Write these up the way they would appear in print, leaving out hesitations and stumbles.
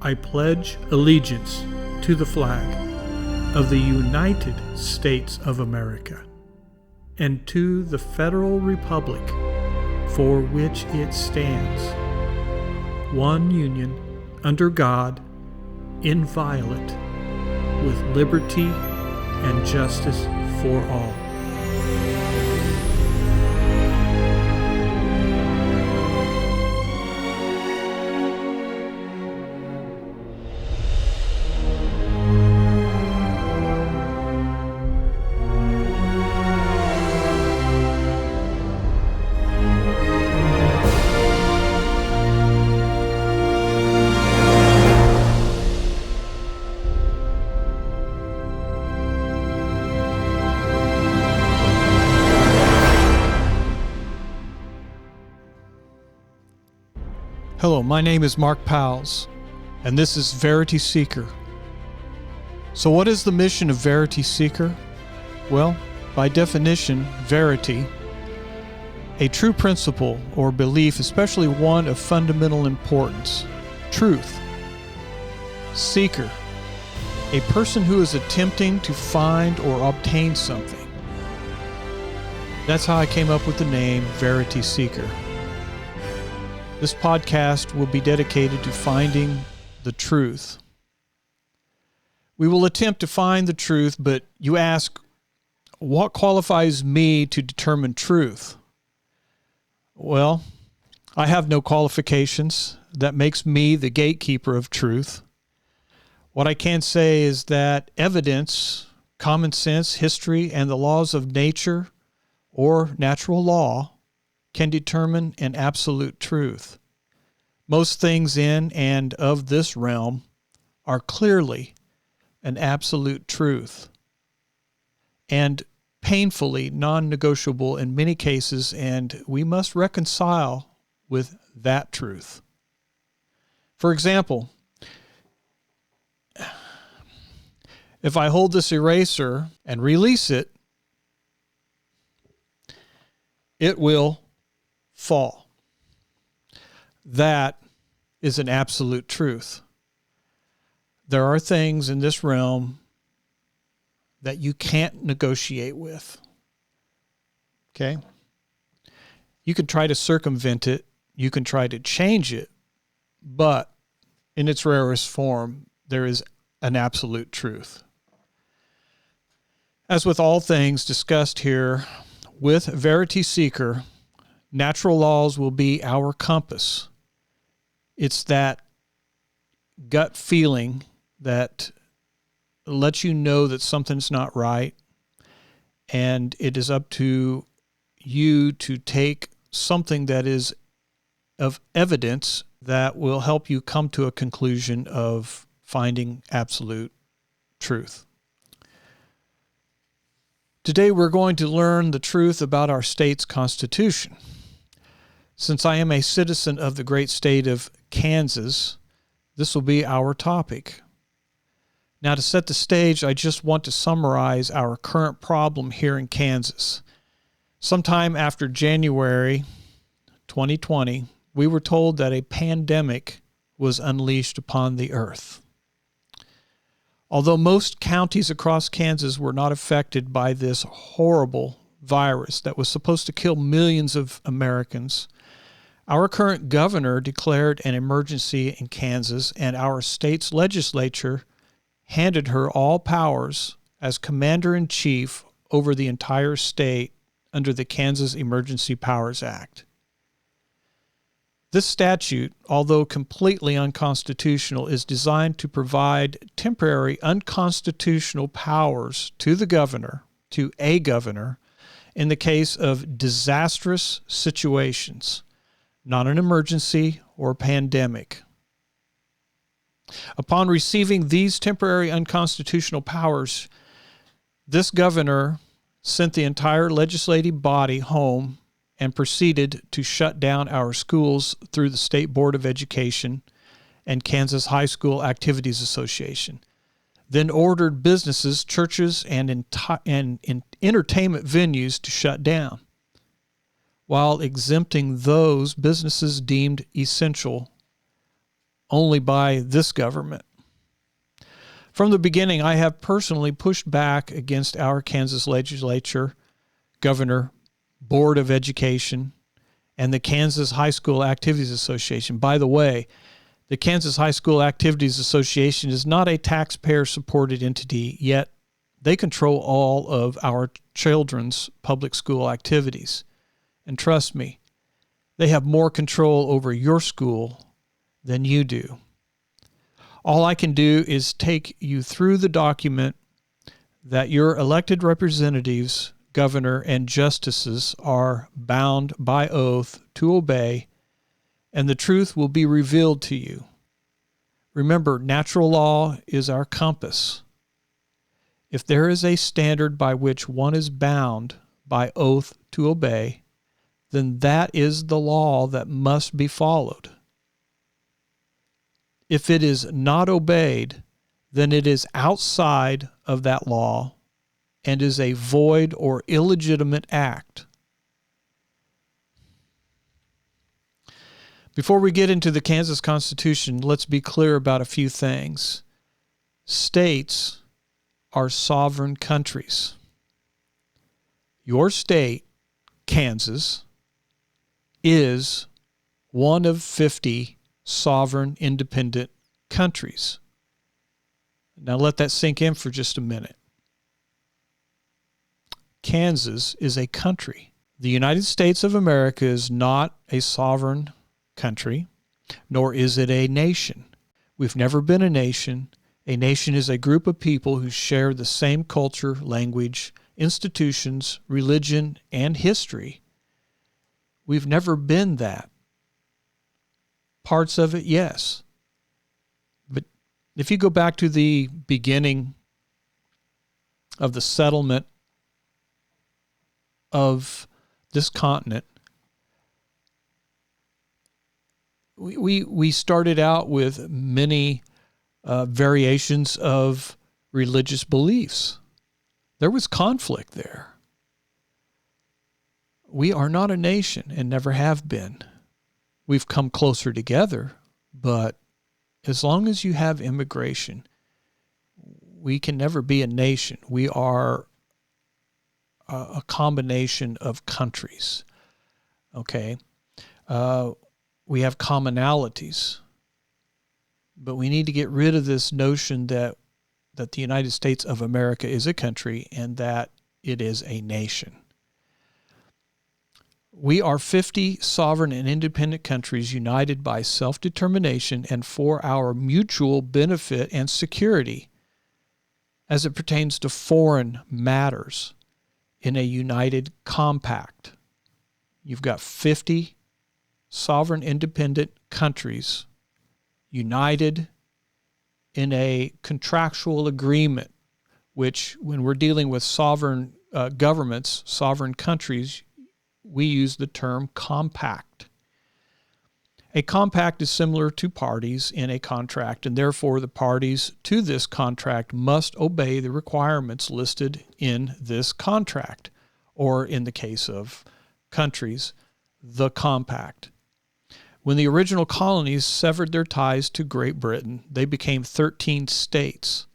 I pledge allegiance to the flag of the United States of America and to the federal republic for which it stands, one union, under God, inviolate, with liberty and justice for all. Hello, my name is Mark Powls, and this is Verity SEEKER. So what is the mission of Verity SEEKER? Well, by definition, verity, a true principle or belief, especially one of fundamental importance. Truth. Seeker, a person who is attempting to find or obtain something. That's how I came up with the name Verity SEEKER. This podcast will be dedicated to finding the truth. We will attempt to find the truth, but you ask, what qualifies me to determine truth? Well, I have no qualifications. That makes me the gatekeeper of truth. What I can say is that evidence, common sense, history, and the laws of nature or natural law can determine an absolute truth. Most things in and of this realm are clearly an absolute truth and painfully non-negotiable in many cases, and we must reconcile with that truth. For example, if I hold this eraser and release it, it will fall. That is an absolute truth. There are things in this realm that you can't negotiate with. Okay? You can try to circumvent it. You can try to change it. But in its rarest form, there is an absolute truth. As with all things discussed here, with Verity SEEKER, natural laws will be our compass. It's that gut feeling that lets you know that something's not right, and it is up to you to take something that is of evidence that will help you come to a conclusion of finding absolute truth. Today we're going to learn the truth about our state's constitution. Since I am a citizen of the great state of Kansas, this will be our topic. Now, to set the stage, I just want to summarize our current problem here in Kansas. Sometime after January 2020, we were told that a pandemic was unleashed upon the earth. Although most counties across Kansas were not affected by this horrible virus that was supposed to kill millions of Americans, our current governor declared an emergency in Kansas, and our state's legislature handed her all powers as commander-in-chief over the entire state under the Kansas Emergency Powers Act. This statute, although completely unconstitutional, is designed to provide temporary unconstitutional powers to a governor, in the case of disastrous situations, not an emergency or pandemic. Upon receiving these temporary unconstitutional powers, this governor sent the entire legislative body home and proceeded to shut down our schools through the State Board of Education and Kansas High School Activities Association, then ordered businesses, churches, and entertainment venues to shut down, while exempting those businesses deemed essential only by this government. From the beginning, I have personally pushed back against our Kansas legislature, governor, Board of Education, and the Kansas High School Activities Association. By the way, the Kansas High School Activities Association is not a taxpayer-supported entity, yet they control all of our children's public school activities. And trust me, they have more control over your school than you do. All I can do is take you through the document that your elected representatives, governor, and justices are bound by oath to obey, and the truth will be revealed to you. Remember, natural law is our compass. If there is a standard by which one is bound by oath to obey, then that is the law that must be followed. If it is not obeyed, then it is outside of that law and is a void or illegitimate act. Before we get into the Kansas Constitution, let's be clear about a few things. States are sovereign countries. Your state, Kansas, is one of 50 sovereign independent countries. Now let that sink in for just a minute. Kansas is a country. The United States of America is not a sovereign country, nor is it a nation. We've never been a nation. A nation is a group of people who share the same culture, language, institutions, religion, and history. We've never been that. Parts of it, yes. But if you go back to the beginning of the settlement of this continent, we started out with many variations of religious beliefs. There was conflict there. We are not a nation and never have been. We've come closer together, but as long as you have immigration, we can never be a nation. We are a combination of countries, okay? We have commonalities, but we need to get rid of this notion that the United States of America is a country and that it is a nation. We are 50 sovereign and independent countries united by self-determination and for our mutual benefit and security as it pertains to foreign matters in a united compact. You've got 50 sovereign independent countries united in a contractual agreement, which when we're dealing with sovereign governments, sovereign countries, we use the term compact. A compact is similar to parties in a contract, and therefore the parties to this contract must obey the requirements listed in this contract, or in the case of countries, the compact. When the original colonies severed their ties to Great Britain, they became 13 states,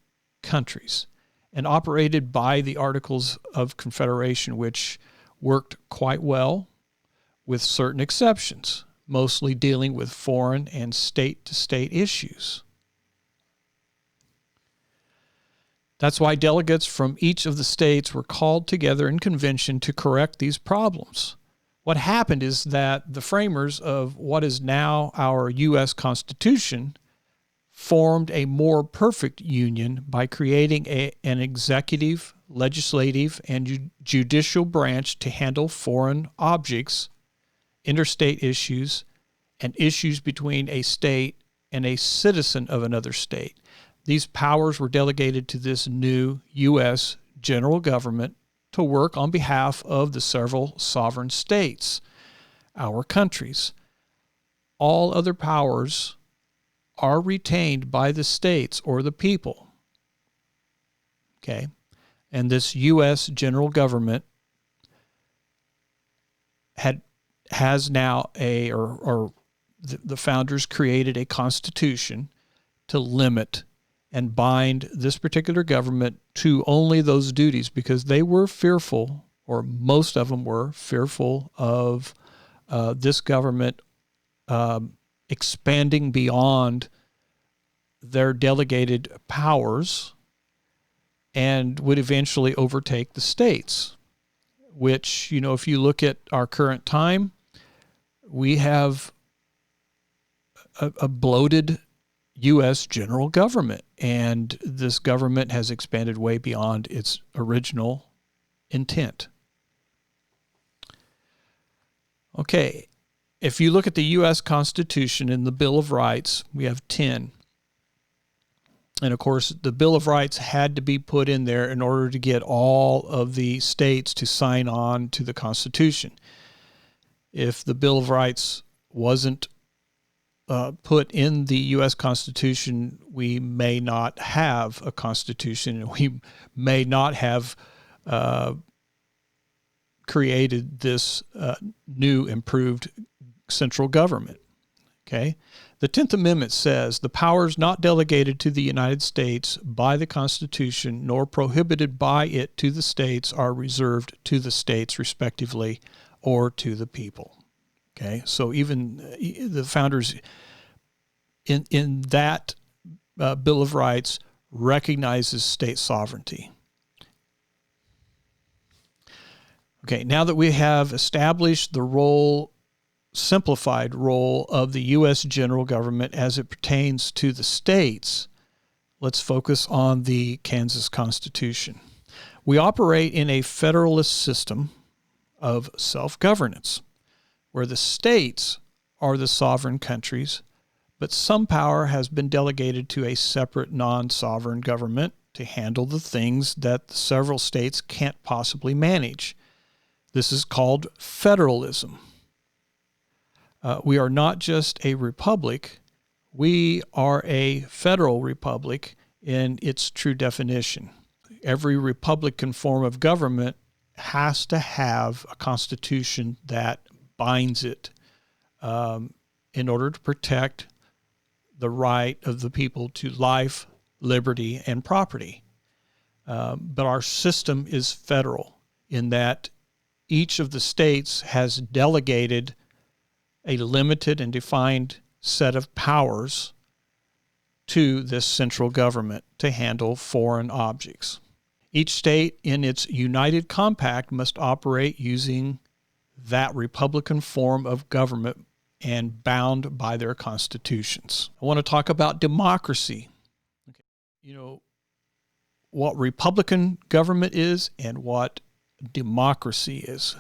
countries, and operated by the Articles of Confederation, which worked quite well with certain exceptions, mostly dealing with foreign and state-to-state issues. That's why delegates from each of the states were called together in convention to correct these problems. What happened is that the framers of what is now our U.S. Constitution formed a more perfect union by creating an executive, legislative, and judicial branch to handle foreign objects, interstate issues, and issues between a state and a citizen of another state. These powers were delegated to this new U.S. general government to work on behalf of the several sovereign states, our countries. All other powers are retained by the states or the people. Okay? And this U.S. general government has now the founders created a constitution to limit and bind this particular government to only those duties, because they were fearful, or most of them were fearful of this government expanding beyond their delegated powers and would eventually overtake the states, which, if you look at our current time, we have a bloated U.S. general government, and this government has expanded way beyond its original intent. Okay, if you look at the U.S. Constitution and the Bill of Rights, we have 10. And of course, the Bill of Rights had to be put in there in order to get all of the states to sign on to the Constitution. If the Bill of Rights wasn't put in the U.S. Constitution, we may not have a Constitution, and we may not have created this new improved central government. Okay? The 10th Amendment says the powers not delegated to the United States by the Constitution nor prohibited by it to the states are reserved to the states respectively or to the people. Okay, so even the founders in that Bill of Rights recognizes state sovereignty. Okay, now that we have established the simplified role of the U.S. general government as it pertains to the states, let's focus on the Kansas Constitution. We operate in a federalist system of self-governance, where the states are the sovereign countries, but some power has been delegated to a separate non-sovereign government to handle the things that the several states can't possibly manage. This is called federalism. We are not just a republic, we are a federal republic in its true definition. Every republican form of government has to have a constitution that binds it in order to protect the right of the people to life, liberty, and property. But our system is federal in that each of the states has delegated a limited and defined set of powers to this central government to handle foreign objects. Each state in its united compact must operate using that republican form of government and bound by their constitutions. I want to talk about democracy. Okay. What republican government is and what democracy is.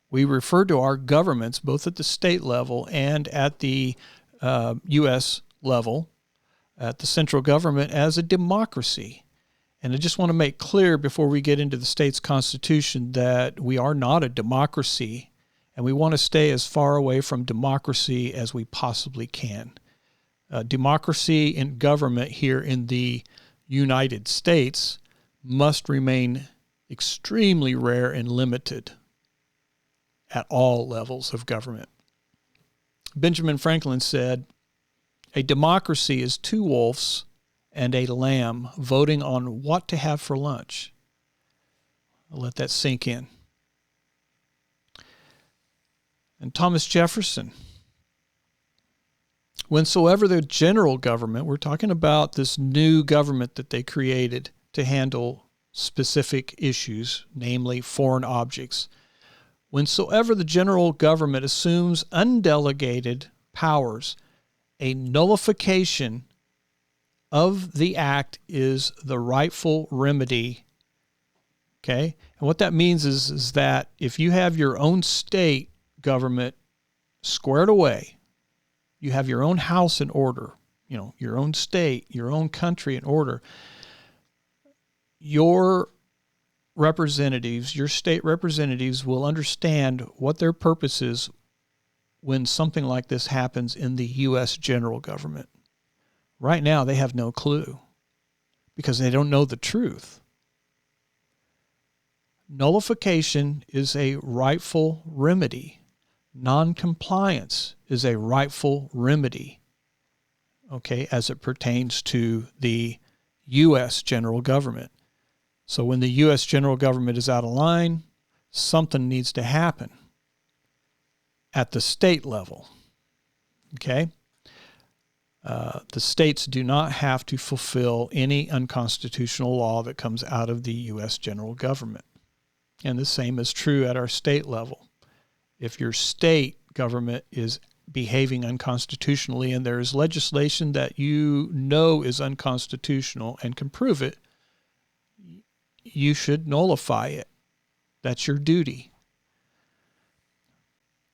We refer to our governments, both at the state level and at the U.S. level, at the central government, as a democracy. And I just want to make clear before we get into the state's constitution that we are not a democracy, and we want to stay as far away from democracy as we possibly can. Democracy in government here in the United States must remain extremely rare and limited at all levels of government. Benjamin Franklin said, "A democracy is two wolves and a lamb voting on what to have for lunch." I'll let that sink in. And Thomas Jefferson, whensoever the general government, we're talking about this new government that they created to handle specific issues, namely foreign objects. Whensoever the general government assumes undelegated powers, a nullification of the act is the rightful remedy. Okay? And what that means is that if you have your own state government squared away, you have your own house in order, your own state, your own country in order, your representatives, your state representatives will understand what their purpose is when something like this happens in the U.S. general government. Right now, they have no clue because they don't know the truth. Nullification is a rightful remedy. noncompliance is a rightful remedy, okay, as it pertains to the U.S. general government. So when the U.S. general government is out of line, something needs to happen at the state level, okay? The states do not have to fulfill any unconstitutional law that comes out of the U.S. general government. And the same is true at our state level. If your state government is behaving unconstitutionally and there is legislation that you know is unconstitutional and can prove it, you should nullify it. That's your duty.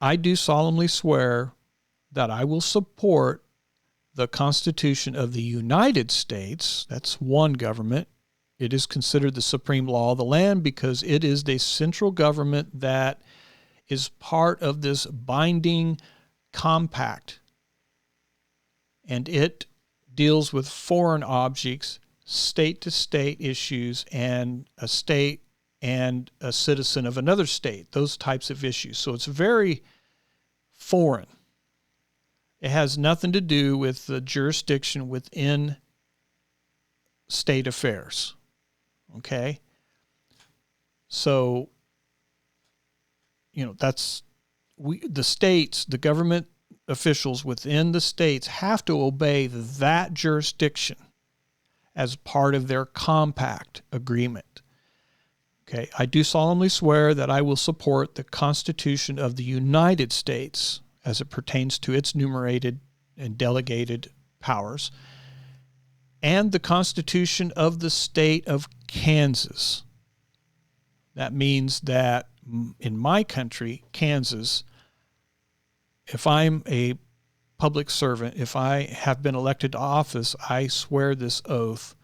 I do solemnly swear that I will support the Constitution of the United States. That's one government. It is considered the supreme law of the land because it is the central government that is part of this binding compact. And it deals with foreign objects, state-to-state issues, and a state and a citizen of another state, those types of issues. So it's very foreign. It has nothing to do with the jurisdiction within state affairs. Okay? So, the states, the government officials within the states have to obey that jurisdiction as part of their compact agreement. Okay, I do solemnly swear that I will support the Constitution of the United States as it pertains to its enumerated and delegated powers, and the Constitution of the state of Kansas. That means that in my country, Kansas, if I'm a public servant, if I have been elected to office, I swear this oath,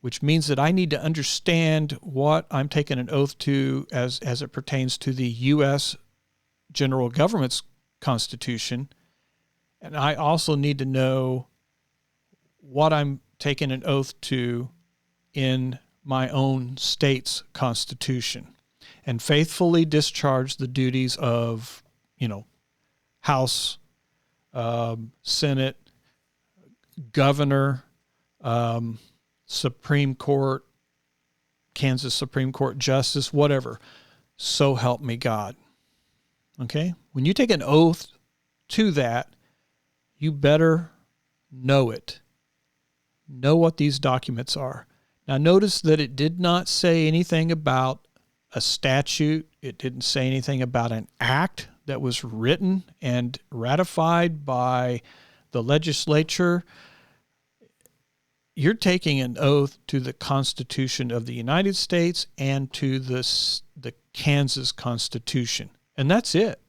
which means that I need to understand what I'm taking an oath to as it pertains to the U.S. general government's Constitution. And I also need to know what I'm taking an oath to in my own state's Constitution, and faithfully discharge the duties of, House, Senate, Governor, Supreme Court, Kansas Supreme Court Justice, whatever. So help me God. Okay? When you take an oath to that, you better know it. Know what these documents are. Now notice that it did not say anything about a statute. It didn't say anything about an act that was written and ratified by the legislature. You're taking an oath to the Constitution of the United States and to the Kansas Constitution. And that's it.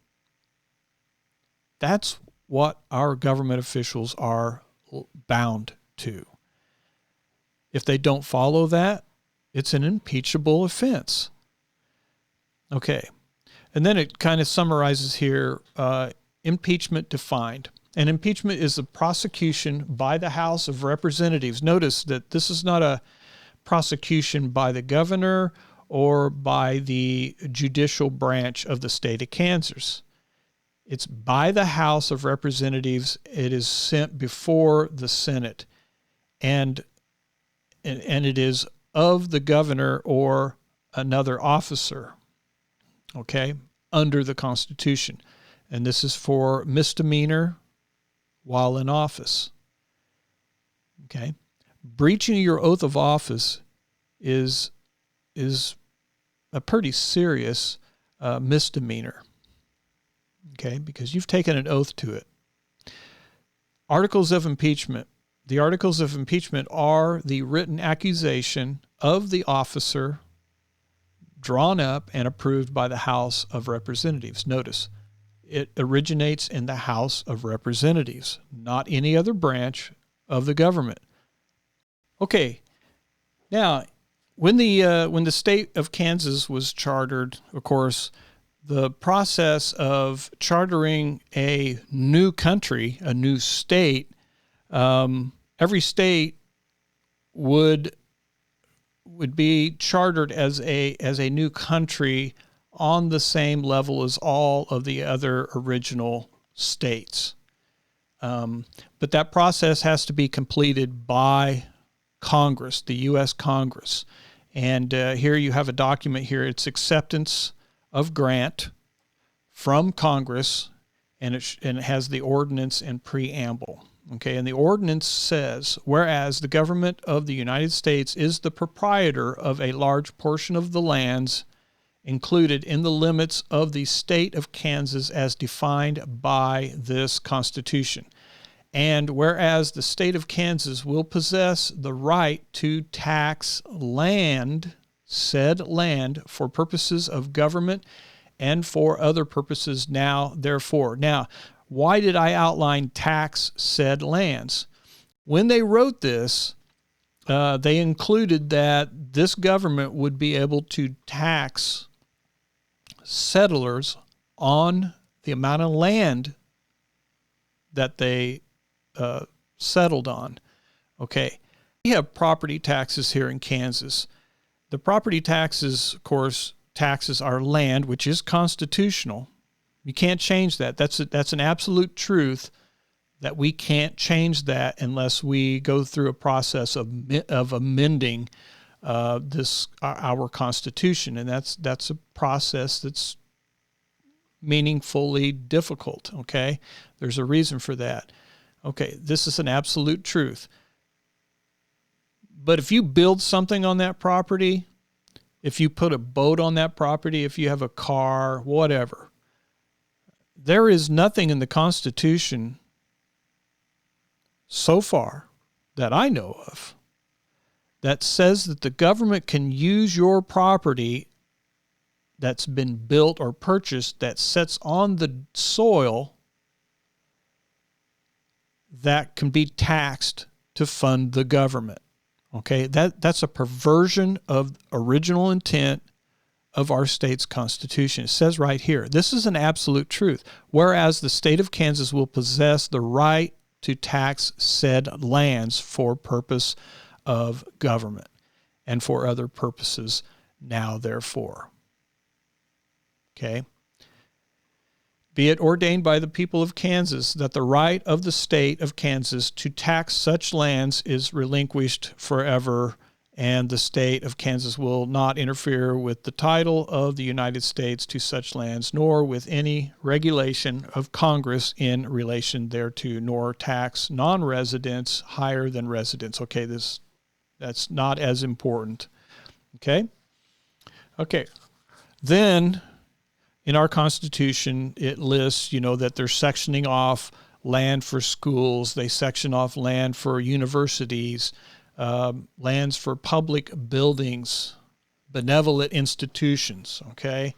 That's what our government officials are bound to. If they don't follow that, it's an impeachable offense. Okay. And then it kind of summarizes here, impeachment defined. And impeachment is the prosecution by the House of Representatives. Notice that this is not a prosecution by the governor or by the judicial branch of the state of Kansas. It's by the House of Representatives. It is sent before the Senate, and it is of the governor or another officer, okay, under the Constitution. And this is for misdemeanor while in office. Okay? Breaching your oath of office is a pretty serious misdemeanor. Okay? Because you've taken an oath to it. Articles of impeachment. The articles of impeachment are the written accusation of the officer drawn up and approved by the House of Representatives. Notice, it originates in the House of Representatives, not any other branch of the government. Okay, now, when the state of Kansas was chartered, of course, the process of chartering a new country, a new state, every state would be chartered as a new country on the same level as all of the other original states. But that process has to be completed by Congress, the U.S. Congress. And here you have a document here. It's acceptance of grant from Congress, and it has the ordinance and preamble. Okay, and the ordinance says, whereas the government of the United States is the proprietor of a large portion of the lands included in the limits of the state of Kansas as defined by this Constitution. And whereas the state of Kansas will possess the right to tax land, said land, for purposes of government and for other purposes now, therefore. Now, why did I outline tax said lands? When they wrote this, they included that this government would be able to tax settlers on the amount of land that they settled on. Okay, we have property taxes here in Kansas. The property taxes, of course, taxes our land, which is constitutional. You can't change that. That's an absolute truth, that we can't change that unless we go through a process of amending our Constitution, and that's a process that's meaningfully difficult. Okay, there's a reason for that. Okay, this is an absolute truth. But if you build something on that property, if you put a boat on that property, if you have a car, whatever, there is nothing in the Constitution so far that I know of that says that the government can use your property that's been built or purchased that sits on the soil that can be taxed to fund the government. Okay, that's a perversion of original intent of our state's Constitution. It says right here, this is an absolute truth. Whereas the state of Kansas will possess the right to tax said lands for purpose of government and for other purposes now therefore. Okay. Be it ordained by the people of Kansas that the right of the state of Kansas to tax such lands is relinquished forever, and the state of Kansas will not interfere with the title of the United States to such lands, nor with any regulation of Congress in relation thereto, nor tax non-residents higher than residents. Okay, that's not as important. Okay? Okay. Then in our Constitution, it lists, that they're sectioning off land for schools. They section off land for universities, lands for public buildings, benevolent institutions, okay?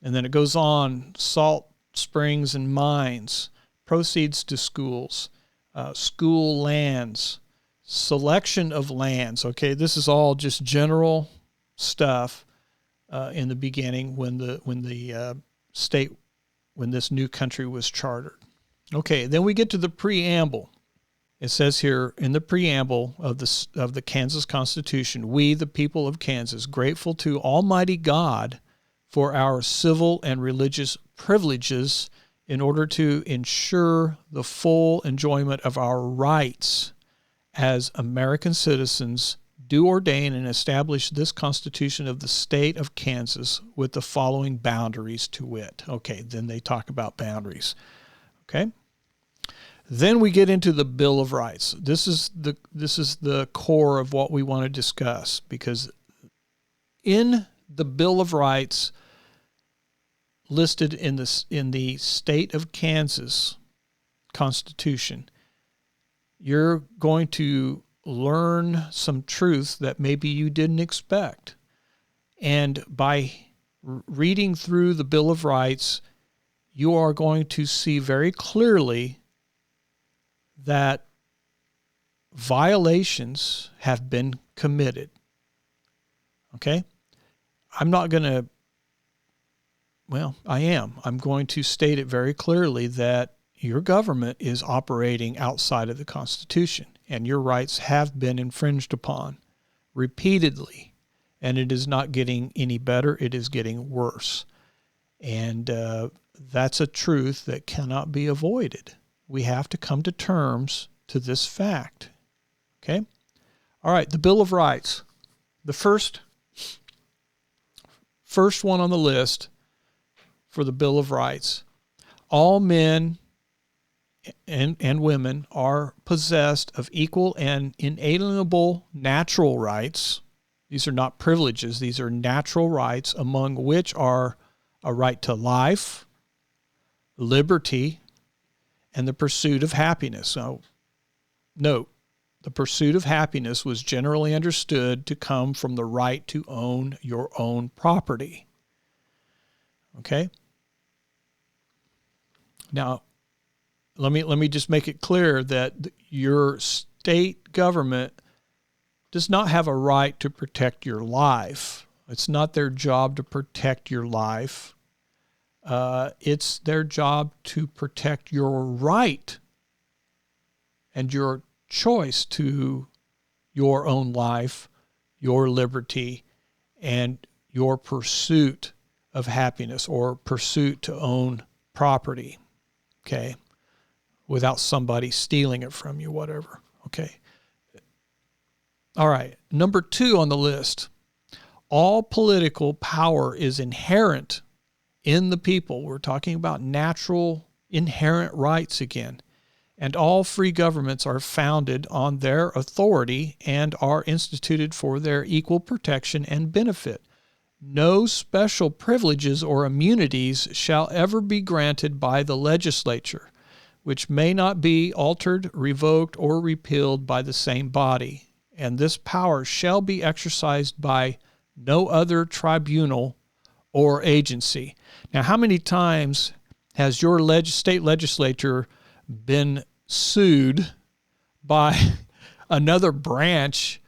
And then it goes on, salt springs and mines, proceeds to schools, school lands, selection of lands, okay? This is all just general stuff in the beginning when this new country was chartered. Okay, then we get to the preamble. It says here in the preamble of the Kansas Constitution, we, the people of Kansas, grateful to Almighty God for our civil and religious privileges in order to ensure the full enjoyment of our rights as American citizens, do ordain and establish this Constitution of the state of Kansas with the following boundaries to wit. Okay, then they talk about boundaries. Okay. Then we get into the Bill of Rights. This is the core of what we want to discuss, because in the Bill of Rights listed in the state of Kansas Constitution, you're going to learn some truths that maybe you didn't expect. And by reading through the Bill of Rights, you are going to see very clearly that violations have been committed. Okay? I'm going to state it very clearly that your government is operating outside of the Constitution, and your rights have been infringed upon repeatedly, and it is not getting any better. It is getting worse. And that's a truth that cannot be avoided. We have to come to terms to this fact. Okay? All right, the Bill of Rights. The first one on the list for the Bill of Rights. All men and women are possessed of equal and inalienable natural rights. These are not privileges. These are natural rights, among which are a right to life, liberty, and the pursuit of happiness. So, note, the pursuit of happiness was generally understood to come from the right to own your own property. Okay? Now, let me just make it clear that your state government does not have a right to protect your life. It's not their job to protect your life. It's their job to protect your right and your choice to your own life, your liberty, and your pursuit of happiness or pursuit to own property, okay, without somebody stealing it from you, whatever, okay. All right, number 2 on the list. All political power is inherent in the people. We're talking about natural, inherent rights again. And all free governments are founded on their authority and are instituted for their equal protection and benefit. No special privileges or immunities shall ever be granted by the legislature, which may not be altered, revoked, or repealed by the same body. And this power shall be exercised by no other tribunal or agency. Now, how many times has your state legislature been sued by another branch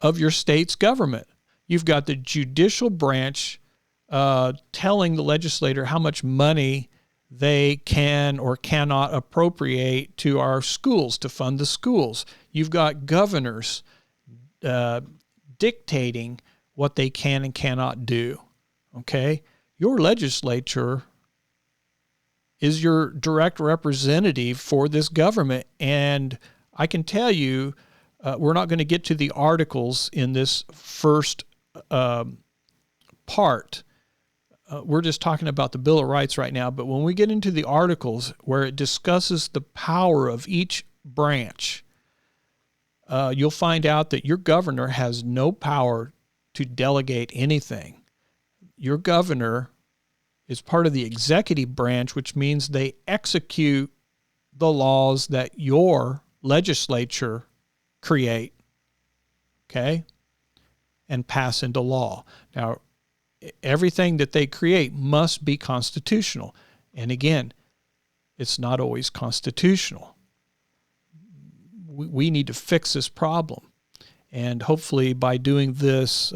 of your state's government? You've got the judicial branch telling the legislator how much money they can or cannot appropriate to our schools, to fund the schools. You've got governors dictating what they can and cannot do, okay? Your legislature is your direct representative for this government, and I can tell you we're not going to get to the articles in this first part. We're just talking about the Bill of Rights right now, but when we get into the articles where it discusses the power of each branch, you'll find out that your governor has no power to delegate anything. Your governor is part of the executive branch, which means they execute the laws that your legislature create, okay, and pass into law. Now, everything that they create must be constitutional. And again, it's not always constitutional. We need to fix this problem. And hopefully by doing this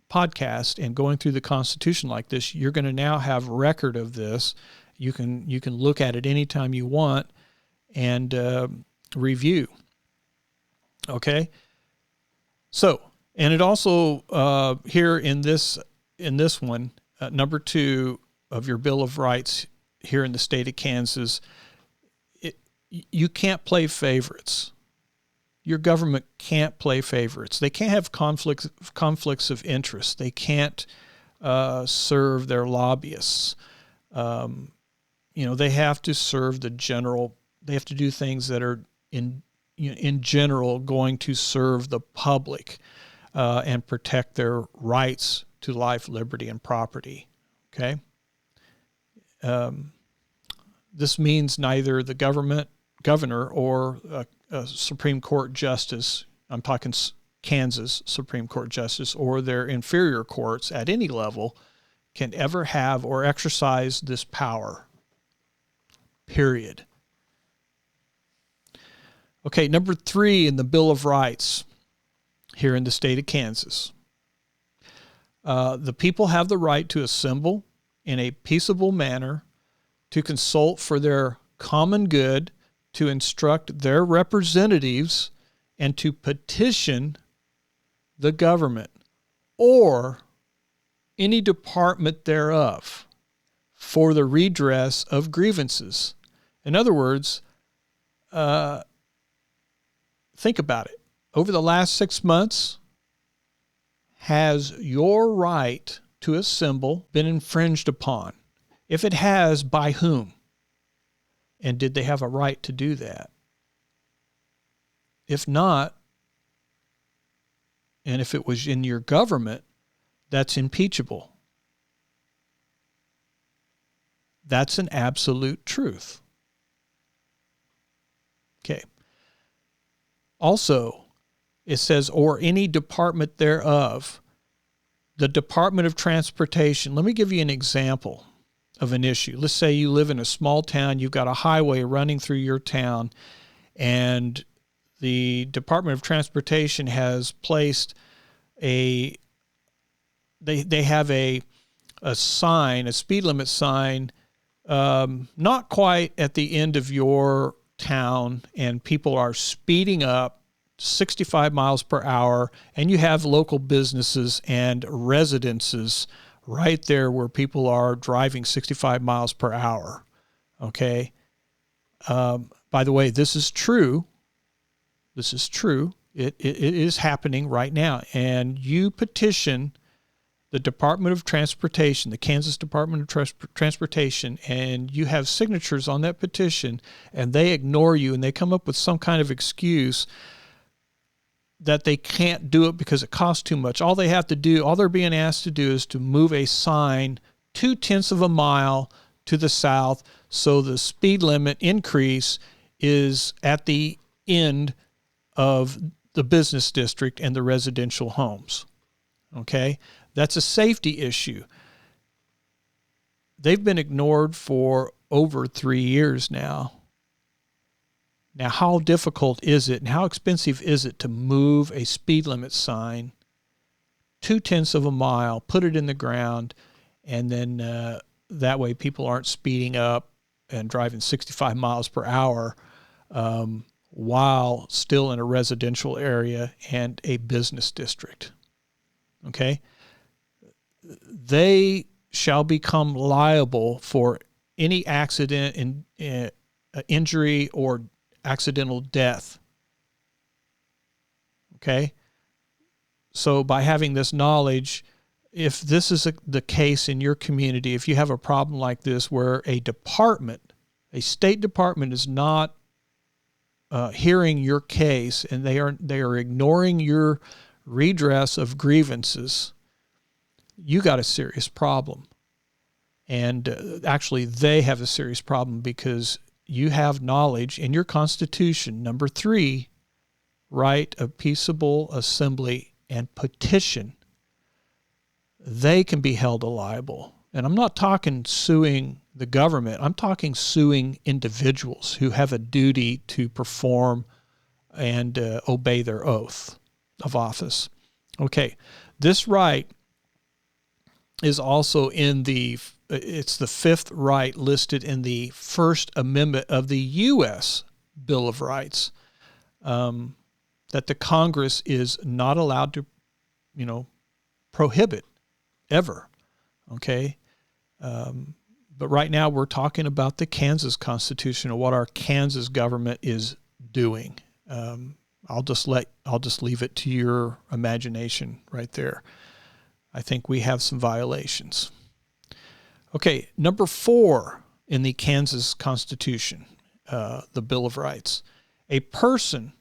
podcast and going through the Constitution like this, you're going to now have record of this. You can look at it anytime you want and review. Okay? So, and it also here in this one, number 2 of your Bill of Rights here in the state of Kansas, you can't play favorites. Your government can't play favorites. They can't have conflicts of interest. They can't serve their lobbyists. They have to serve the general. They have to do things that are in general going to serve the public and protect their rights to life, liberty, and property. Okay. This means neither the governor or a Supreme Court justice, I'm talking Kansas Supreme Court justice, or their inferior courts at any level can ever have or exercise this power. Period. Okay, number 3 in the Bill of Rights here in the state of Kansas. The people have the right to assemble in a peaceable manner, to consult for their common good, to instruct their representatives, and to petition the government, or any department thereof for the redress of grievances. In other words, think about it. Over the last 6 months, has your right to assemble been infringed upon? If it has, by whom? And did they have a right to do that? If not, and if it was in your government, that's impeachable. That's an absolute truth. Okay. Also, it says, or any department thereof. The Department of Transportation. Let me give you an example of an issue. Let's say you live in a small town. You've got a highway running through your town, and the Department of Transportation has placed they have a sign, a speed limit sign, not quite at the end of your town, and people are speeding up 65 miles per hour, and you have local businesses and residences right there where people are driving 65 miles per hour. Okay. By the way, this is true. This is true. It is happening right now. And you petition the Department of Transportation, the Kansas Department of Transportation, and you have signatures on that petition, and they ignore you, and they come up with some kind of excuse that they can't do it because it costs too much. All they have to do, all they're being asked to do, is to move a sign 0.2 of a mile to the south, so the speed limit increase is at the end of the business district and the residential homes. Okay? That's a safety issue. They've been ignored for over 3 years now. Now, how difficult is it and how expensive is it to move a speed limit sign 0.2 of a mile, put it in the ground, and then that way people aren't speeding up and driving 65 miles per hour while still in a residential area and a business district. Okay? They shall become liable for any accident, injury, or accidental death. Okay? So by having this knowledge, if this is the case in your community, if you have a problem like this where a department, a state department, is not hearing your case, and they are ignoring your redress of grievances, you got a serious problem. And actually, they have a serious problem because you have knowledge in your Constitution, number 3, right of peaceable assembly and petition. They can be held liable. And I'm not talking suing the government. I'm talking suing individuals who have a duty to perform and obey their oath of office. Okay, this right is also in it's the 5th right listed in the First Amendment of the U.S. Bill of Rights, that the Congress is not allowed to, prohibit ever. Okay? But right now we're talking about the Kansas Constitution and what our Kansas government is doing. I'll just leave it to your imagination right there. I think we have some violations. Okay, number 4 in the Kansas Constitution, the Bill of Rights. A person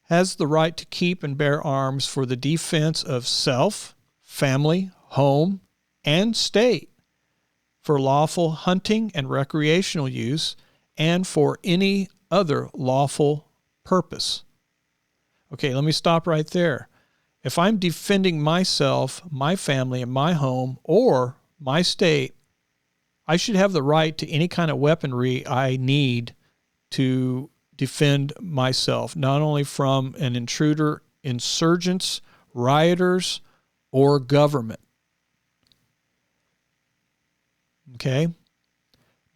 has the right to keep and bear arms for the defense of self, family, home, and state, for lawful hunting and recreational use, and for any other lawful purpose. Okay, let me stop right there. If I'm defending myself, my family, and my home, or my state, I should have the right to any kind of weaponry I need to defend myself, not only from an intruder, insurgents, rioters, or government. Okay?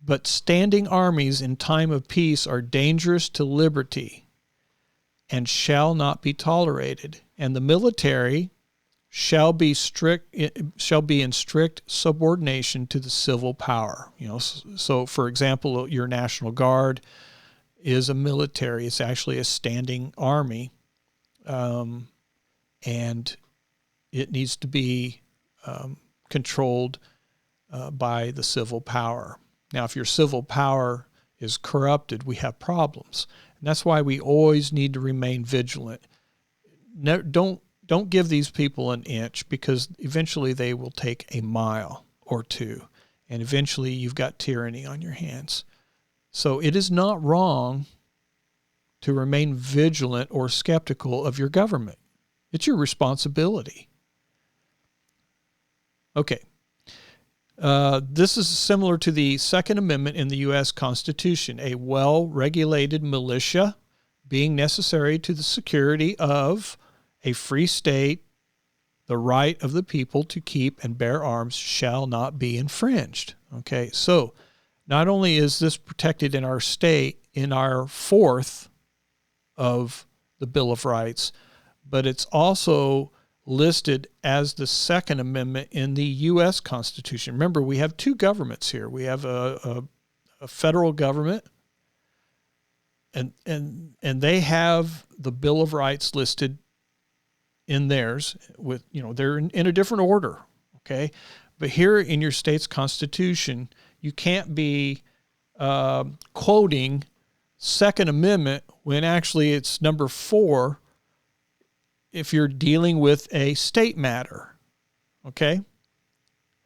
But standing armies in time of peace are dangerous to liberty and shall not be tolerated. And the military shall be in strict subordination to the civil power. So for example, your National Guard is a military. It's actually a standing army, and it needs to be controlled by the civil power. Now, if your civil power is corrupted, we have problems. And that's why we always need to remain vigilant. Don't give these people an inch, because eventually they will take a mile or two, and eventually you've got tyranny on your hands. So it is not wrong to remain vigilant or skeptical of your government. It's your responsibility. Okay. This is similar to the Second Amendment in the U.S. Constitution, a well-regulated militia being necessary to the security of a free state. The right of the people to keep and bear arms shall not be infringed. Okay, so not only is this protected in our state, in our fourth of the Bill of Rights, but it's also listed as the Second Amendment in the U.S. Constitution. Remember, we have two governments here. We have a federal government, and they have the Bill of Rights listed in theirs with, they're in a different order, okay? But here in your state's constitution, you can't be quoting Second Amendment when actually it's number 4 if you're dealing with a state matter, okay?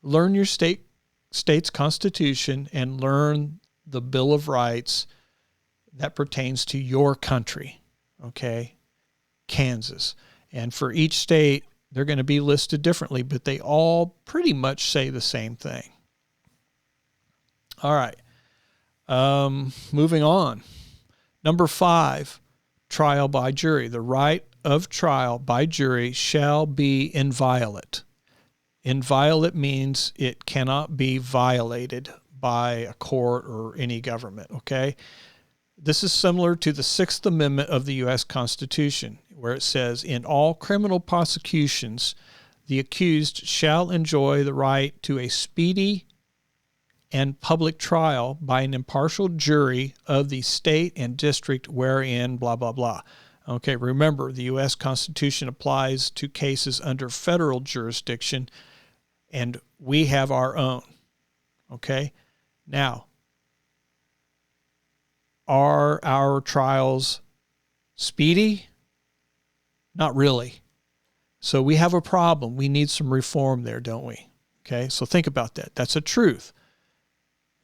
Learn your state's constitution and learn the Bill of Rights that pertains to your country, okay? Kansas. And for each state, they're going to be listed differently, but they all pretty much say the same thing. All right. Moving on. Number 5, trial by jury. The right of trial by jury shall be inviolate. Inviolate means it cannot be violated by a court or any government, okay? This is similar to the Sixth Amendment of the U.S. Constitution, where it says, in all criminal prosecutions, the accused shall enjoy the right to a speedy and public trial by an impartial jury of the state and district wherein blah, blah, blah. Okay, remember, the U.S. Constitution applies to cases under federal jurisdiction, and we have our own. Okay? Now, are our trials speedy? Not really. So we have a problem. We need some reform there, don't we? Okay, so think about that. That's a truth.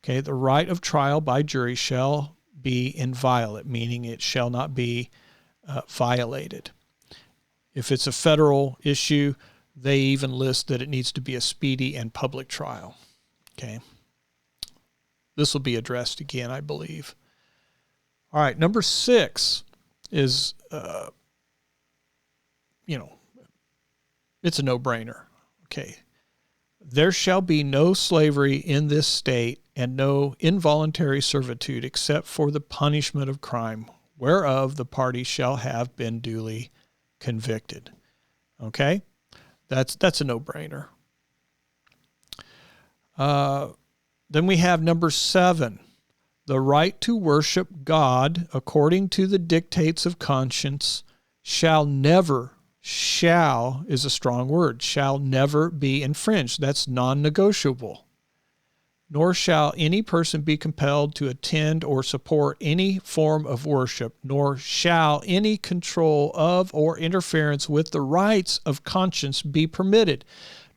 Okay, the right of trial by jury shall be inviolate, meaning it shall not be violated. If it's a federal issue, they even list that it needs to be a speedy and public trial. Okay, this will be addressed again, I believe. All right, number 6 is, it's a no-brainer. Okay. There shall be no slavery in this state and no involuntary servitude except for the punishment of crime, whereof the party shall have been duly convicted. Okay? That's a no-brainer. Then we have number 7. The right to worship God according to the dictates of conscience shall is a strong word, shall never be infringed. That's non-negotiable. Nor shall any person be compelled to attend or support any form of worship, nor shall any control of or interference with the rights of conscience be permitted,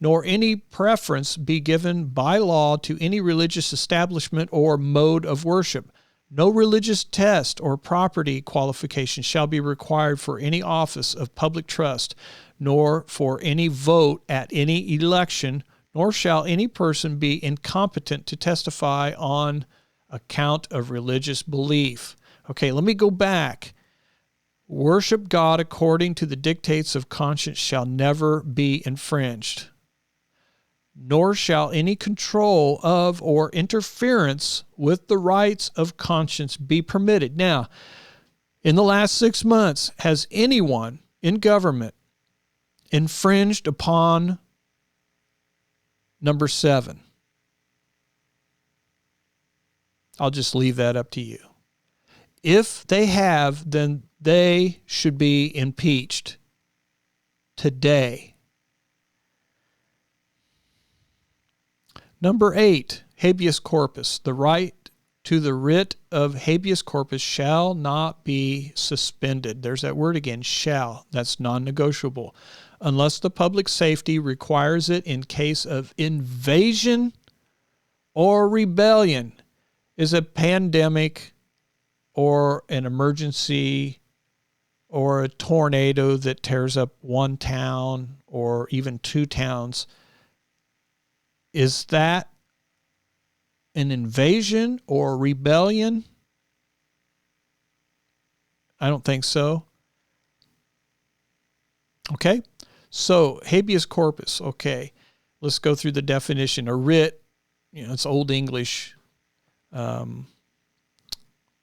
nor any preference be given by law to any religious establishment or mode of worship. No religious test or property qualification shall be required for any office of public trust, nor for any vote at any election, nor shall any person be incompetent to testify on account of religious belief. Okay, let me go back. Worship God according to the dictates of conscience shall never be infringed. Nor shall any control of or interference with the rights of conscience be permitted. Now, in the last 6 months, has anyone in government infringed upon number 7. I'll just leave that up to you. If they have, then they should be impeached today. Number 8, habeas corpus. The right to the writ of habeas corpus shall not be suspended. There's that word again, shall. That's non-negotiable. Unless the public safety requires it in case of invasion or rebellion, is a pandemic or an emergency or a tornado that tears up one town or even 2 towns. Is that an invasion or rebellion? I don't think so. Okay, so habeas corpus. Okay, let's go through the definition. A writ, it's Old English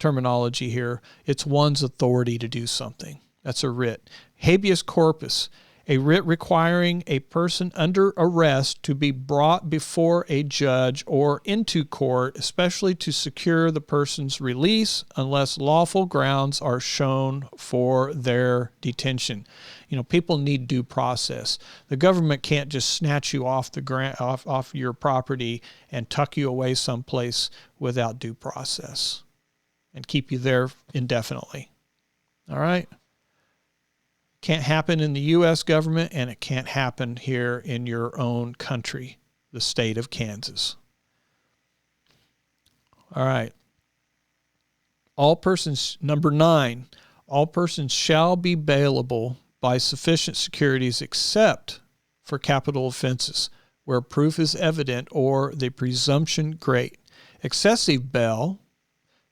terminology here. It's one's authority to do something. That's a writ. Habeas corpus, a writ requiring a person under arrest to be brought before a judge or into court, especially to secure the person's release unless lawful grounds are shown for their detention. People need due process. The government can't just snatch you off off your property and tuck you away someplace without due process and keep you there indefinitely. All right? Can't happen in the U.S. government, and it can't happen here in your own country, the state of Kansas. All right. All persons, number 9, all persons shall be bailable by sufficient securities except for capital offenses, where proof is evident or the presumption great. Excessive bail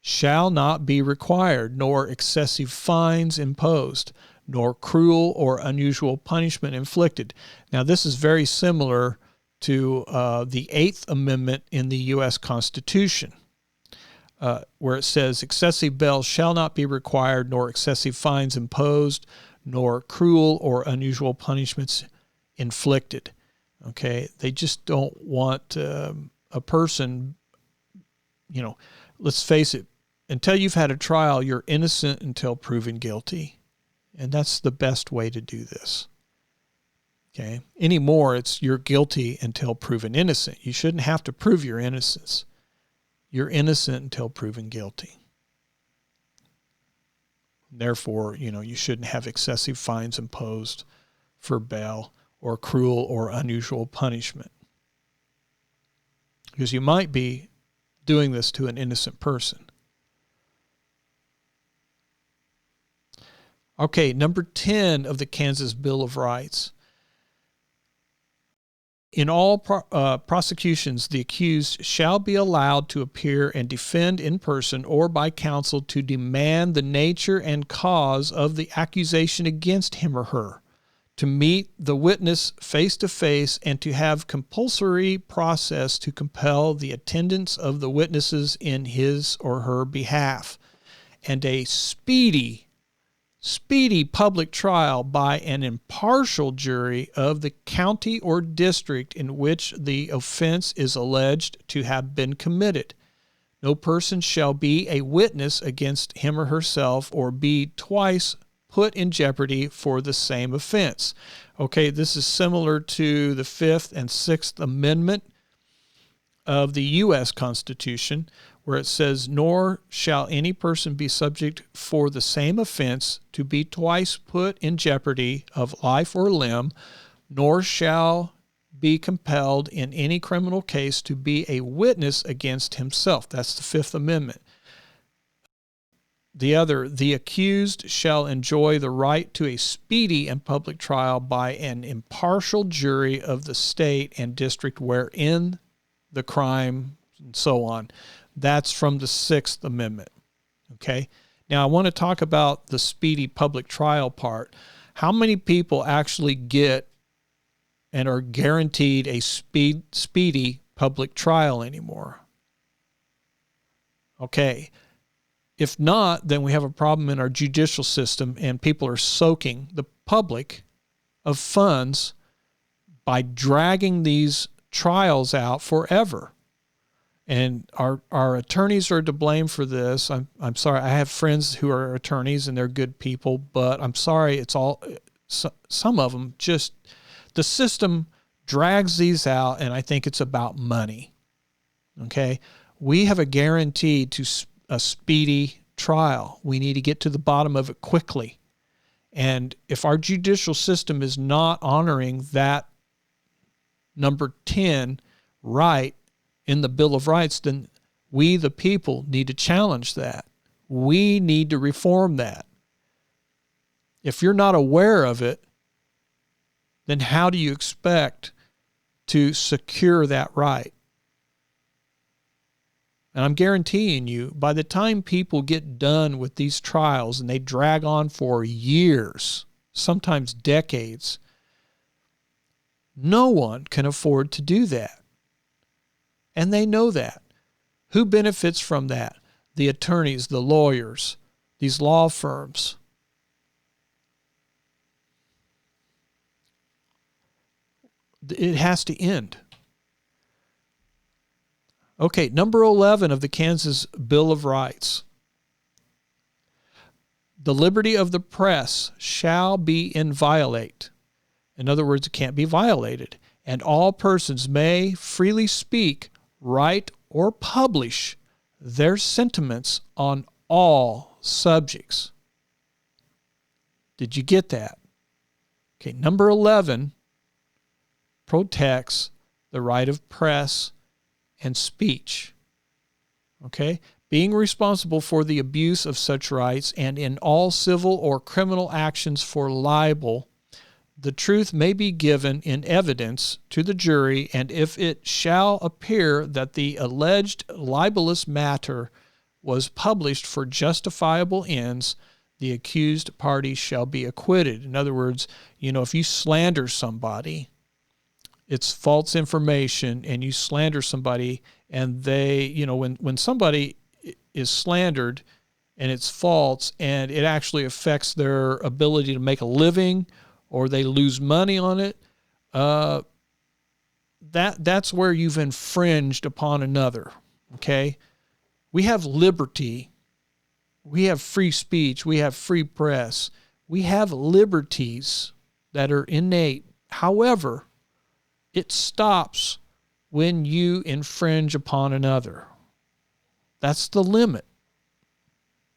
shall not be required, nor excessive fines imposed, nor cruel or unusual punishment inflicted. Now, this is very similar to the 8th Amendment in the U.S. Constitution, where it says excessive bail shall not be required, nor excessive fines imposed, nor cruel or unusual punishments inflicted. Okay, they just don't want a person, let's face it, until you've had a trial, you're innocent until proven guilty. And that's the best way to do this. Okay. Anymore, it's you're guilty until proven innocent. You shouldn't have to prove your innocence. You're innocent until proven guilty. Therefore, you shouldn't have excessive fines imposed for bail or cruel or unusual punishment. Because you might be doing this to an innocent person. Okay, number 10 of the Kansas Bill of Rights. In all prosecutions, the accused shall be allowed to appear and defend in person or by counsel to demand the nature and cause of the accusation against him or her, to meet the witness face to face, and to have compulsory process to compel the attendance of the witnesses in his or her behalf, and a speedy public trial by an impartial jury of the county or district in which the offense is alleged to have been committed. No person shall be a witness against him or herself or be twice put in jeopardy for the same offense. Okay, this is similar to the 5th and 6th Amendment of the U.S. Constitution, where it says, nor shall any person be subject for the same offense to be twice put in jeopardy of life or limb, nor shall be compelled in any criminal case to be a witness against himself. That's the 5th Amendment. The accused shall enjoy the right to a speedy and public trial by an impartial jury of the state and district wherein the crime, and so on. That's from the 6th Amendment. Okay. Now I want to talk about the speedy public trial part. How many people actually get and are guaranteed a speedy public trial anymore? Okay. If not, then we have a problem in our judicial system, and people are soaking the public of funds by dragging these trials out forever. And our attorneys are to blame for this. I'm sorry. I have friends who are attorneys and they're good people, but I'm sorry. It's all, some of them just, the system drags these out, and I think it's about money. Okay. We have a guarantee to a speedy trial. We need to get to the bottom of it quickly. And if our judicial system is not honoring that number 10 right in the Bill of Rights, then we, the people, need to challenge that. We need to reform that. If you're not aware of it, then how do you expect to secure that right? And I'm guaranteeing you, by the time people get done with these trials and they drag on for years, sometimes decades, no one can afford to do that. And they know that. Who benefits from that? The attorneys, the lawyers, these law firms. It has to end. Okay, number 11 of the Kansas Bill of Rights. The liberty of the press shall be inviolate. In other words, it can't be violated. And all persons may freely speak, write, or publish their sentiments on all subjects. Did you get that? Okay, number 11 protects the right of press and speech. Okay? Being responsible for the abuse of such rights, and in all civil or criminal actions for libel, the truth may be given in evidence to the jury, and if it shall appear that the alleged libelous matter was published for justifiable ends, the accused party shall be acquitted. In other words, if you slander somebody, it's false information, and you slander somebody, and they, when somebody is slandered and it's false and it actually affects their ability to make a living, or they lose money on it, that's where you've infringed upon another, okay? We have liberty. We have free speech. We have free press. We have liberties that are innate. However, it stops when you infringe upon another. That's the limit,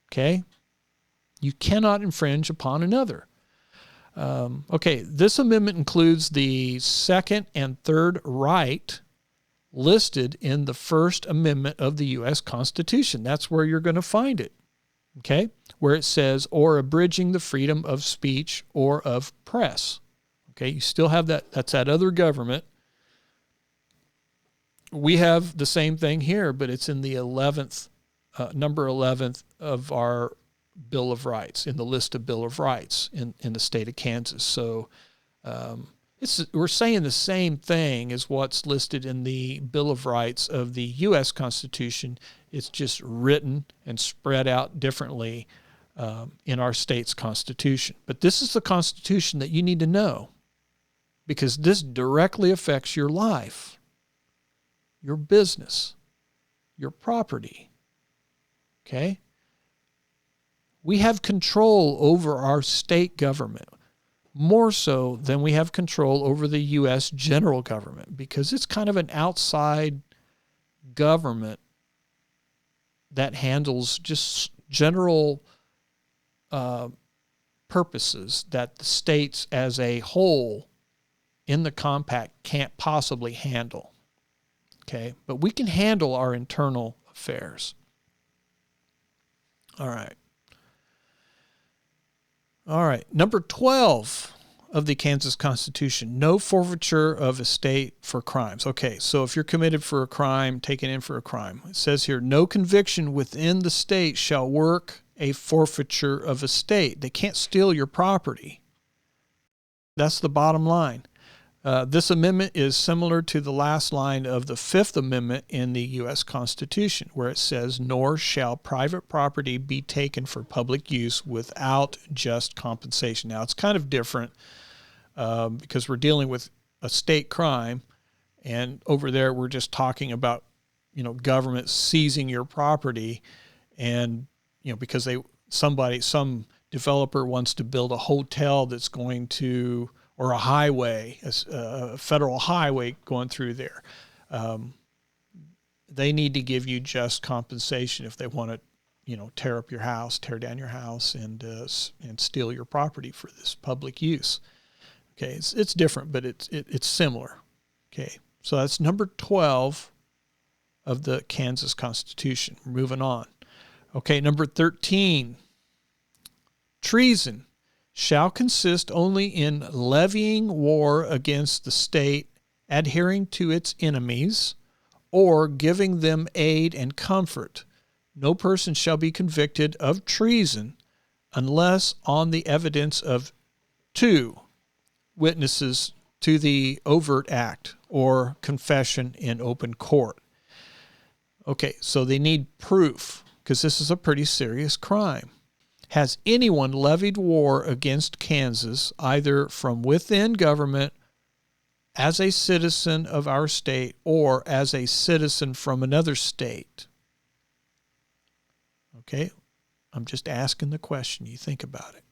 okay? You cannot infringe upon another. Okay, this amendment includes the second and third right listed in the First Amendment of the U.S. Constitution. That's where you're going to find it, okay, where it says, or abridging the freedom of speech or of press. Okay, you still have that. That's that other government. We have the same thing here, but it's in the 11th, number 11th of our Bill of Rights, in the list of Bill of Rights in the state of Kansas. So we're saying the same thing as what's listed in the Bill of Rights of the U.S. Constitution. It's just written and spread out differently in our state's Constitution. But this is the Constitution that you need to know, because this directly affects your life, your business, your property. Okay? We have control over our state government, more so than we have control over the U.S. general government, because it's kind of an outside government that handles just general purposes that the states as a whole in the compact can't possibly handle. Okay? But we can handle our internal affairs. All right. All right, number 12 of the Kansas Constitution, no forfeiture of estate for crimes. Okay, so if you're committed for a crime, taken in for a crime, it says here, no conviction within the state shall work a forfeiture of estate. They can't steal your property. That's the bottom line. This amendment is similar to the last line of the Fifth Amendment in the U.S. Constitution, where it says, nor shall private property be taken for public use without just compensation. Now, it's kind of different. because we're dealing with a state crime, and over there we're just talking about, government seizing your property, and because some developer wants to build a hotel that's going to, or a highway, a federal highway going through there. They need to give you just compensation if they want to, tear up your house, tear down your house, and steal your property for this public use. Okay, it's different, but it's similar. Okay, so that's number 12 of the Kansas Constitution. We're moving on. Okay, number 13. Treason shall consist only in levying war against the state, adhering to its enemies, or giving them aid and comfort. No person shall be convicted of treason unless on the evidence of 2 witnesses to the overt act or confession in open court. Okay, so they need proof, because this is a pretty serious crime. Has anyone levied war against Kansas, either from within government, as a citizen of our state, or as a citizen from another state? Okay, I'm just asking the question. You think about it.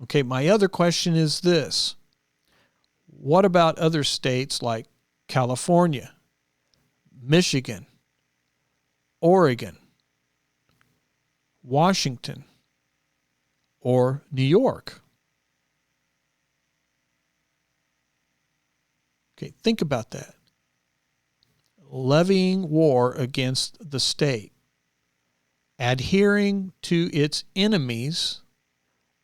Okay, my other question is this. What about other states like California, Michigan, Oregon, Washington, or New York? Okay, think about that. Levying war against the state, adhering to its enemies,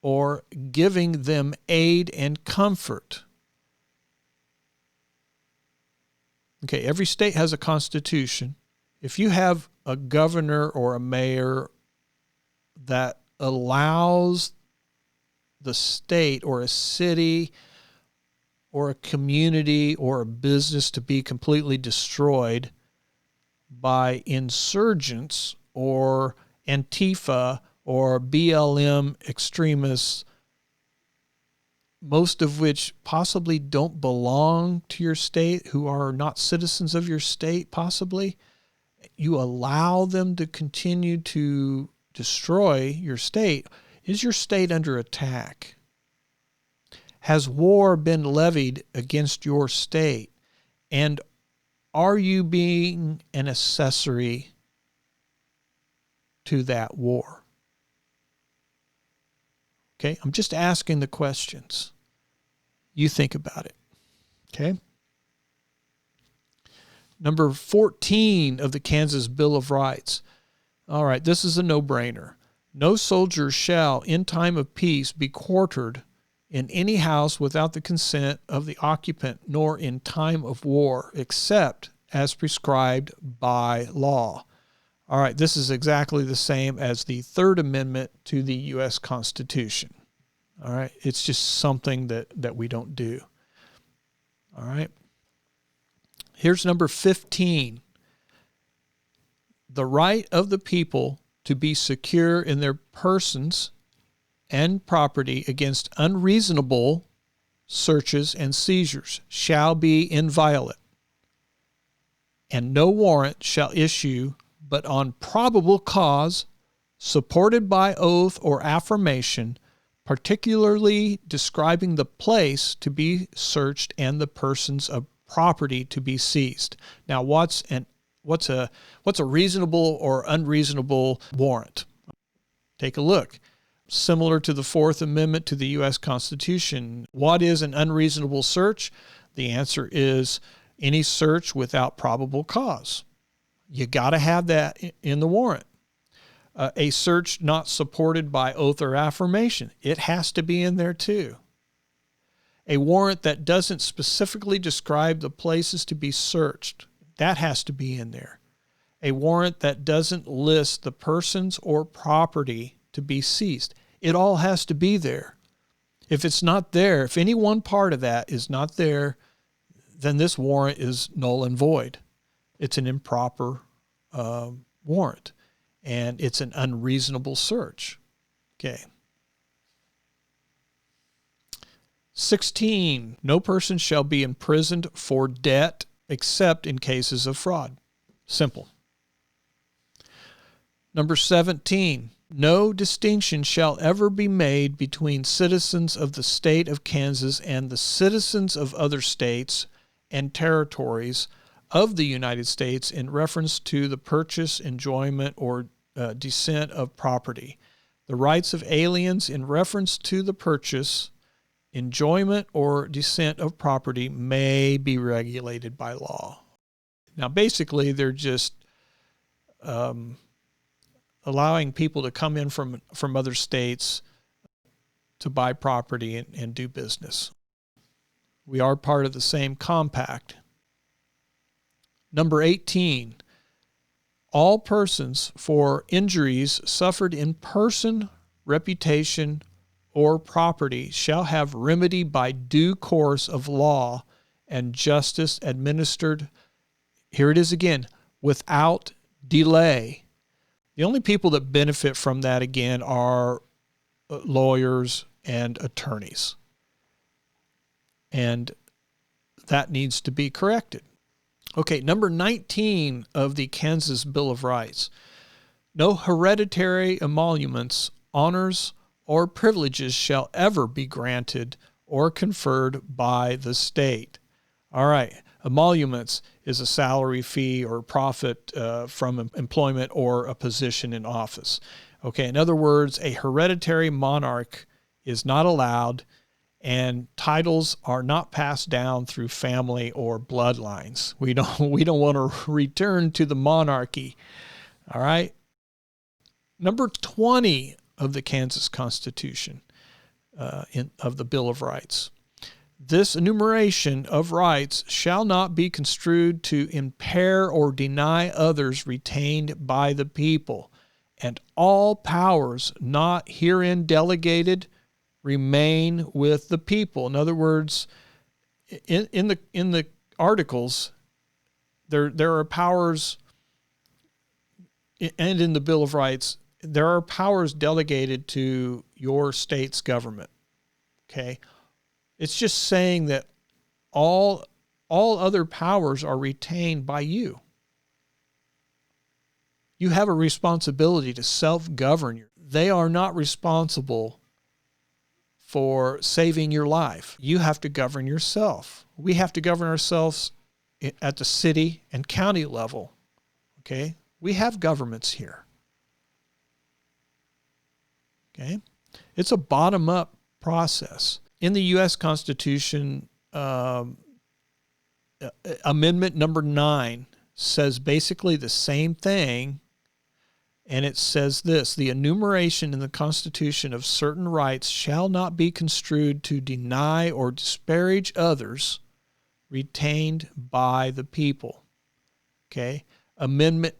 or giving them aid and comfort. Okay, every state has a constitution. If you have a governor or a mayor that allows the state or a city or a community or a business to be completely destroyed by insurgents or Antifa or BLM extremists, most of which possibly don't belong to your state, who are not citizens of your state possibly, you allow them to continue to destroy your state. Is your state under attack? Has war been levied against your state? And are you being an accessory to that war? Okay, I'm just asking the questions. You think about it. Okay? Number 14 of the Kansas Bill of Rights. All right, this is a no-brainer. No soldier shall, in time of peace, be quartered in any house without the consent of the occupant, nor in time of war, except as prescribed by law. All right, this is exactly the same as the Third Amendment to the U.S. Constitution. All right, it's just something that we don't do. All right. Here's number 15. The right of the people to be secure in their persons and property against unreasonable searches and seizures shall be inviolate, and no warrant shall issue but on probable cause, supported by oath or affirmation, particularly describing the place to be searched and the persons of property to be seized. Now, what's a reasonable or unreasonable warrant? Take a look. Similar to the Fourth Amendment to the U.S. Constitution, what is an unreasonable search? The answer is any search without probable cause. You got to have that in the warrant. A search not supported by oath or affirmation. It has to be in there too. A warrant that doesn't specifically describe the places to be searched. That has to be in there. A warrant that doesn't list the persons or property to be seized. It all has to be there. If it's not there, if any one part of that is not there, then this warrant is null and void. It's an improper warrant, and it's an unreasonable search. Okay. 16, no person shall be imprisoned for debt except in cases of fraud. Simple. Number 17, no distinction shall ever be made between citizens of the state of Kansas and the citizens of other states and territories of the United States in reference to the purchase, enjoyment, or descent of property. The rights of aliens in reference to the purchase, enjoyment, or descent of property may be regulated by law. Now, basically, they're just allowing people to come in from other states to buy property and do business. We are part of the same compact. Number 18, all persons for injuries suffered in person, reputation, or property shall have remedy by due course of law and justice administered, here it is again, without delay. The only people that benefit from that, again, are lawyers and attorneys. And that needs to be corrected. Okay, number 19 of the Kansas Bill of Rights. No hereditary emoluments, honors, or privileges shall ever be granted or conferred by the state. All right, emoluments is a salary, fee, or profit from employment or a position in office. Okay, in other words, a hereditary monarch is not allowed, and titles are not passed down through family or bloodlines. We don't want to return to the monarchy. All right. Number 20 of the Kansas Constitution of the Bill of Rights. This enumeration of rights shall not be construed to impair or deny others retained by the people, and all powers not herein delegated remain with the people. In other words, in the articles, there are powers, and in the Bill of Rights, there are powers delegated to your state's government. Okay? It's just saying that all other powers are retained by you. You have a responsibility to self-govern. They are not responsible for saving your life. You have to govern yourself. We have to govern ourselves at the city and county level. Okay? We have governments here. Okay? It's a bottom-up process. In the U.S. Constitution, Amendment number 9 says basically the same thing, and it says this: the enumeration in the Constitution of certain rights shall not be construed to deny or disparage others retained by the people. Okay? Amendment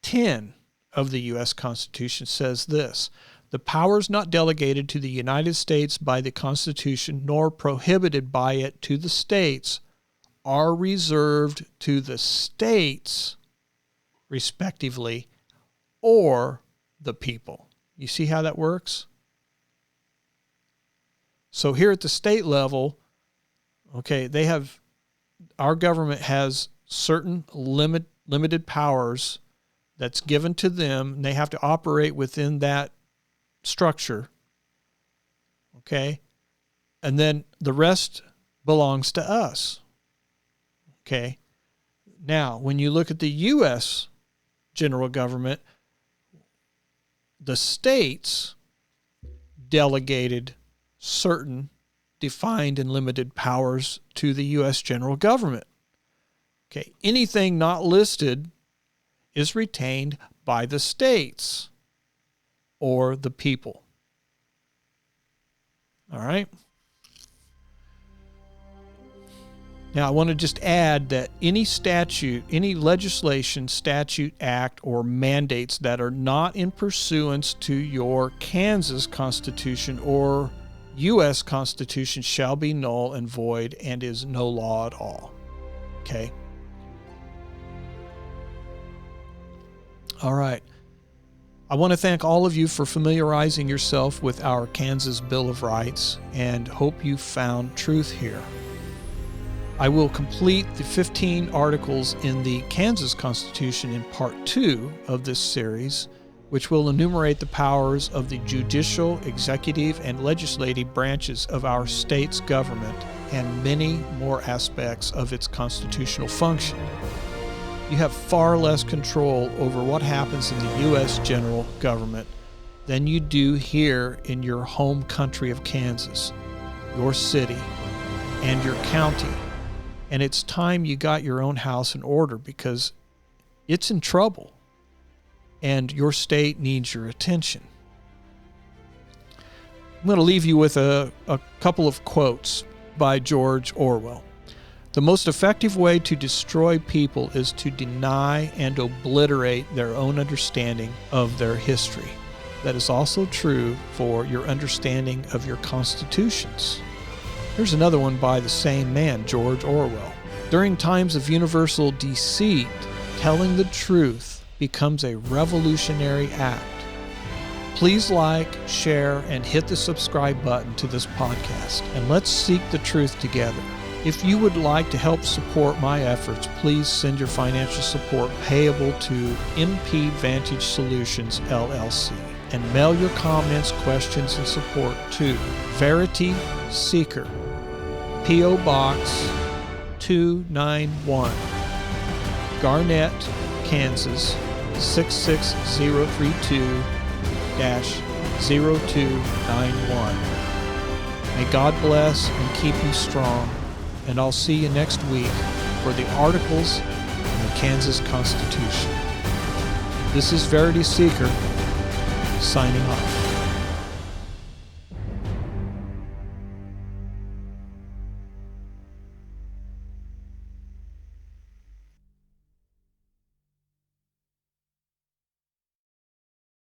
10 of the U.S. Constitution says this: the powers not delegated to the United States by the Constitution nor prohibited by it to the states are reserved to the states, respectively, or the people. You see how that works? So here at the state level, okay, our government has certain limited powers that's given to them, and they have to operate within that structure. Okay? And then the rest belongs to us. Okay? Now, when you look at the U.S. general government, the states delegated certain defined and limited powers to the U.S. general government. Okay, anything not listed is retained by the states or the people. All right? Now, I want to just add that any statute, any legislation, statute, act, or mandates that are not in pursuance to your Kansas Constitution or U.S. Constitution shall be null and void and is no law at all. Okay? All right. I want to thank all of you for familiarizing yourself with our Kansas Bill of Rights and hope you found truth here. I will complete the 15 articles in the Kansas Constitution in Part 2 of this series, which will enumerate the powers of the judicial, executive, and legislative branches of our state's government and many more aspects of its constitutional function. You have far less control over what happens in the U.S. general government than you do here in your home country of Kansas, your city, and your county. And it's time you got your own house in order because it's in trouble and your state needs your attention. I'm going to leave you with a couple of quotes by George Orwell. The most effective way to destroy people is to deny and obliterate their own understanding of their history. That is also true for your understanding of your constitutions. Here's another one by the same man, George Orwell. During times of universal deceit, telling the truth becomes a revolutionary act. Please like, share, and hit the subscribe button to this podcast, and let's seek the truth together. If you would like to help support my efforts, please send your financial support payable to MP Vantage Solutions, LLC, and mail your comments, questions, and support to Verity, SEEKER, P.O. Box 291, Garnett, Kansas 66032-0291. May God bless and keep you strong. And I'll see you next week for the articles in the Kansas Constitution. This is Verity Seeker, signing off.